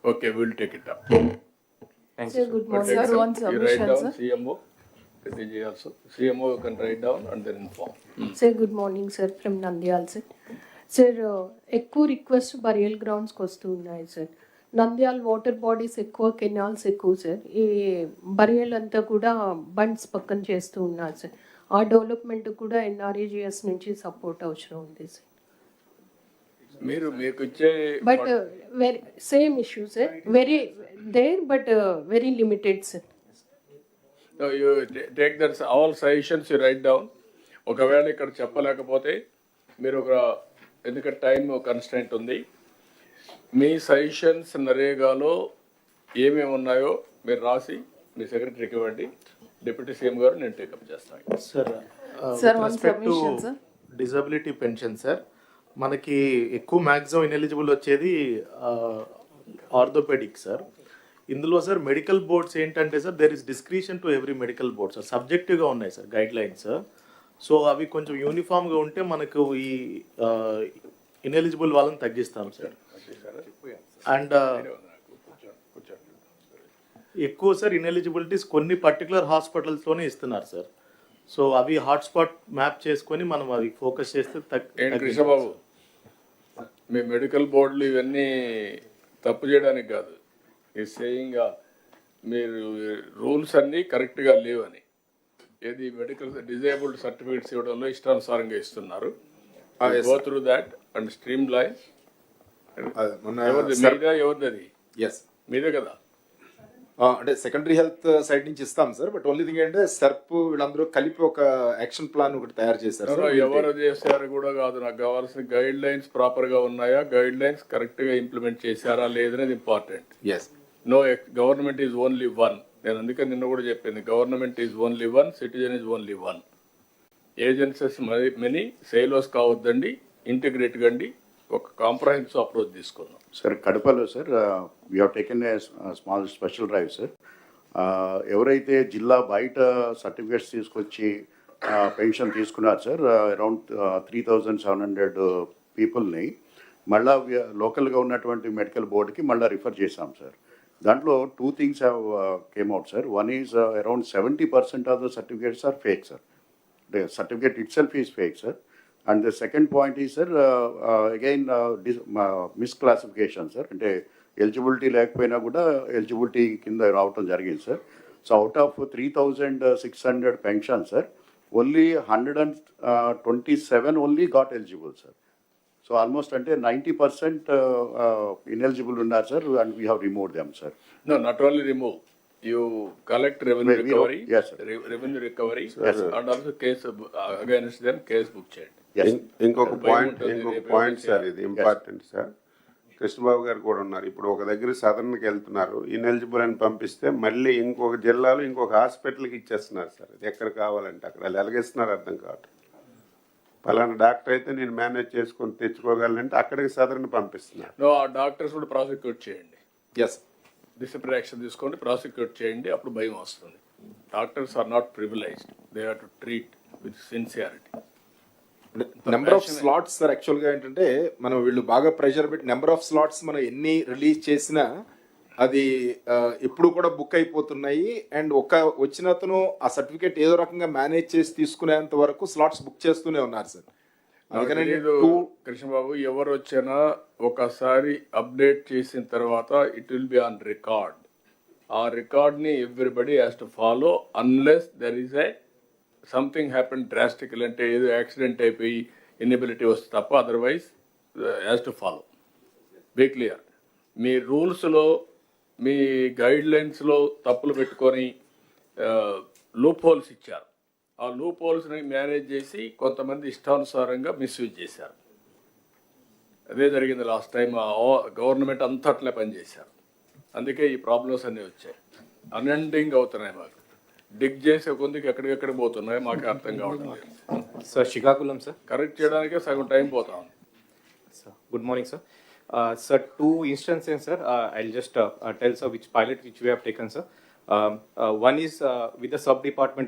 Okay, we'll take it up. Thank Sir, you, good But morning. take Sir, some- one you write submission, down sir. CMO, PTG also. CMO you can write down and then inform. Sir, good morning, sir, from Nandyal, sir. Sir ఎక్కువ request burial గ్రౌండ్స్కి వస్తూ ఉన్నాయి sir. Nandyal water bodies ఎక్కువ, canals ఎక్కువ sir. ఈ burial అంతా కూడా bunds పక్కన చేస్తూ ఉన్నారు సార్. ఆ డెవలప్మెంట్ కూడా ఎన్ఆర్ఏజిఎస్ నుంచి సపోర్ట్ అవసరం ఉంది సార్. మీరు మీకు ఇచ్చే but very same issue sir, very there but very limited sir. You take that all suggestions you write down. ఒకవేళ ఇక్కడ చెప్పలేకపోతే మీరు ఒక, ఎందుకంటే టైం కన్స్టెంట్ ఉంది, మీ సజెషన్స్ నరేగాలో ఏమేమి ఉన్నాయో మీరు రాసి మీ సెక్రటరీకి ఇవ్వండి. డిప్యూటీ సీఎం గారు నేను టేకప్ చేస్తాను. Sir. Sir, one submission, sir. Disability pension sir, మనకి ఎక్కువ మ్యాక్సిమం ఇన్ఎలిజిబుల్ వచ్చేది ఆర్థోపెడిక్ సార్. ఇందులో సార్ మెడికల్ బోర్డ్స్ ఏంటంటే sir, there is discretion to every medical board sir. సబ్జెక్టివ్గా ఉన్నాయి సార్ గైడ్ లైన్స్. సో అవి కొంచెం యూనిఫామ్గా ఉంటే మనకు ఈ ఇన్ఎలిజిబుల్ వాళ్ళని తగ్గిస్తాం సార్. అండ్ ఎక్కువ సార్ ఇన్ఎలిజిబిలిటీస్ కొన్ని పర్టికులర్ హాస్పిటల్స్లోనే ఇస్తున్నారు సార్. సో అవి హాట్స్పాట్ మ్యాప్ చేసుకొని మనం అవి ఫోకస్ చేస్తే ఏంటి కృష్ణబాబు, మీ మెడికల్ బోర్డులు ఇవన్నీ తప్పు చేయడానికి కాదు, ఈ సేయింగ్ మీరు రూల్స్ అన్నీ కరెక్ట్గా లేవని. ఏది మెడికల్ డిజేబుల్డ్ సర్టిఫికేట్స్ ఇవ్వడంలో ఇష్టానుసారంగా ఇస్తున్నారు. Go through that and stream line. ఎవరిది అది? ఎస్, మీదే కదా. అంటే సెకండరీ హెల్త్ సైడ్ నుంచి ఇస్తాం సార్. బట్ ఓన్లీ థింగ్ ఏంటంటే సర్ప్ వీళ్ళందరూ కలిపి ఒక యాక్షన్ ప్లాన్ ఒకటి తయారు చేశారు సార్. ఎవరు చేశారు కూడా కాదు, నాకు కావాల్సిన గైడ్ లైన్స్ ప్రాపర్గా ఉన్నాయా, గైడ్ లైన్స్ కరెక్ట్గా ఇంప్లిమెంట్ చేశారా లేదనేది important. Yes, no government is only one. నేను అందుకని నిన్న కూడా చెప్పింది, government is only one, citizen is only one. Agencies many, silos కావద్దండి, ఇంటిగ్రేట్ కండి, ఒక కాంప్రహెన్సివ్ అప్రోచ్ తీసుకుందాం. సార్ కడపలో sir we have taken a small special drive sir. ఎవరైతే జిల్లా బయట సర్టిఫికేట్స్ తీసుకొచ్చి పెన్షన్ తీసుకున్నారు సార్, అరౌండ్ 3,700 పీపుల్ని మళ్ళా లోకల్గా ఉన్నటువంటి మెడికల్ బోర్డుకి మళ్ళీ రిఫర్ చేశాం సార్. దాంట్లో 2 things have came out sir. One is around 70% of the certificates are fake sir. The certificate itself is fake sir. And the second point is sir, again misclassification sir. అంటే eligibility లేకపోయినా కూడా eligibility కింద రావటం జరిగింది sir. So out of 3,600 pension sir, only 127 only got eligible sir. So almost అంటే 90% ineligible ఉన్నారు sir, and we have removed them sir. No, not only remove, you collect revenue recovery, yes, sir. Revenue recovery, and also case against them, case book చేయండి. ఇంకొక point sir, ఇది important sir. Krishnababu గారు కూడా ఉన్నారు. ఇప్పుడు ఒక దగ్గర సదర్న్కి వెళ్తున్నారు, ఇన్ఎలిజిబుల్ అని పంపిస్తే మళ్ళీ ఇంకొక జిల్లాలో ఇంకొక హాస్పిటల్కి ఇచ్చేస్తున్నారు సార్. అది ఎక్కడ కావాలంటే అక్కడ వాళ్ళు ఎలాగేస్తున్నారు అర్థం కావట్లేదు. పలానా డాక్టర్ అయితే నేను మేనేజ్ చేసుకొని తెచ్చుకోగలనంటే అక్కడికి సదరని పంపిస్తున్నారు. నో, ఆ డాక్టర్స్ కూడా ప్రాసిక్యూట్ చేయండి. ఎస్, డిసిప్లినరీ యాక్షన్ తీసుకోండి, ప్రాసిక్యూట్ చేయండి, అప్పుడు భయం వస్తుంది. Doctors are not privileged, they have to treat with sincerity. Number of slots sir యాక్చువల్గా ఏంటంటే మనం వీళ్ళు బాగా ప్రెషర్ పెట్టి నెంబర్ ఆఫ్ స్లాట్స్ మనం ఎన్ని రిలీజ్ చేసినా అది ఎప్పుడు కూడా బుక్ అయిపోతున్నాయి. అండ్ వచ్చిన అతను ఆ సర్టిఫికేట్ ఏదో రకంగా మేనేజ్ చేసి తీసుకునేంత వరకు స్లాట్స్ బుక్ చేస్తూనే ఉన్నారు సార్. అందుకని కృష్ణబాబు, ఎవరు వచ్చినా ఒకసారి అప్డేట్ చేసిన తర్వాత it will be on record. ఆ రికార్డ్ని everybody has to follow unless there is a something happen drastical, అంటే ఏదో యాక్సిడెంట్ అయిపోయి ఇన్ఎబిలిటీ వస్తే తప్ప, otherwise has to follow. Be clear. మీ రూల్స్లో, మీ గైడ్ లైన్స్లో తప్పులు పెట్టుకొని లూప్ హోల్స్ ఇచ్చారు. ఆ లూప్ హోల్స్ని మేనేజ్ చేసి కొంతమంది ఇష్టానుసారంగా మిస్యూజ్ చేశారు. అదే జరిగింది లాస్ట్ టైం. గవర్నమెంట్ అంతట్లే పనిచేశారు. అందుకే ఈ ప్రాబ్లమ్స్ అన్నీ వచ్చాయి. అన్ఎండింగ్ అవుతున్నాయి. మాకు డిగ్ చేసే కొందికి ఎక్కడికెక్కడ పోతున్నాయి మాకు అర్థం కావడం లేదు సార్. శ్రీకాకుళం సార్, కరెక్ట్ చేయడానికే సగం టైం పోతా ఉంది. Sir, good morning, sir. Sir, 2 instances, sir. I'll just tell, sir, which pilot which we have taken, sir. One is with the sub-department